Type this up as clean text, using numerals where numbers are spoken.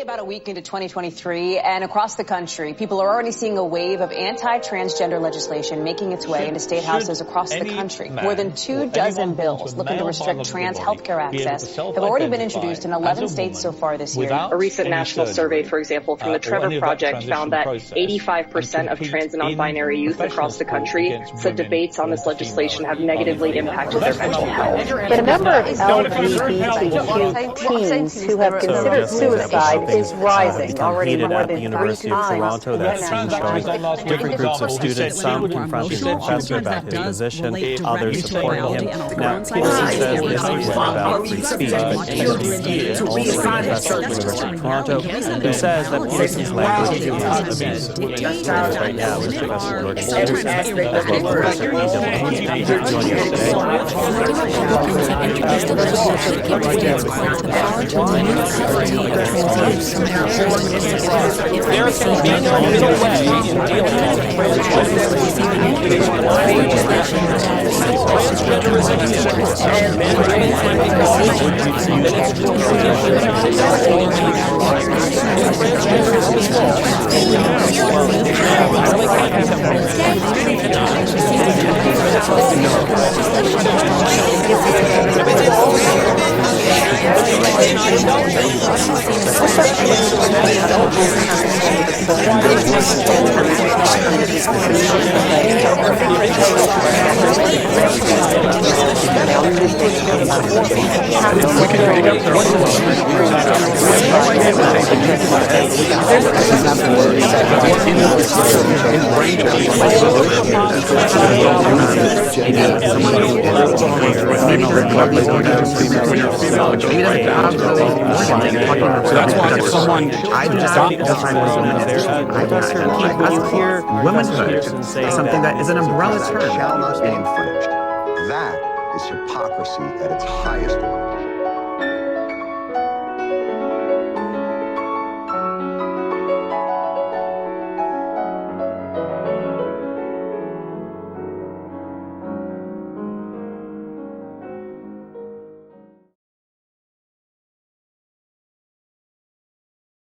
about a week into 2023, and across the country, people are already seeing a wave of anti-transgender legislation making its way into state houses across the country. More than 24 bills looking to restrict trans health care access have already been introduced in 11 states so far this year. A recent national survey, for example, from the Trevor Project found that 85% of trans and non-binary youth across the country said debates on this legislation have negatively impacted their mental health. The number of LGBTQ teens who have considered suicide is rising, already more than 3 times. Toronto, that scene showing different groups of students, some confronting the professor about his position, others supporting him. Now, Peterson says this is about free speech, but he is also a professor at the University of Toronto who says that Peterson's language is abusive. Right now is Professor Jordan Peterson, as well as Professor E.W. joining us today. There can be no middle way in dealing with That's why if someone womanhood, something that is an umbrella term, shall not be infringed. That is hypocrisy at its highest order.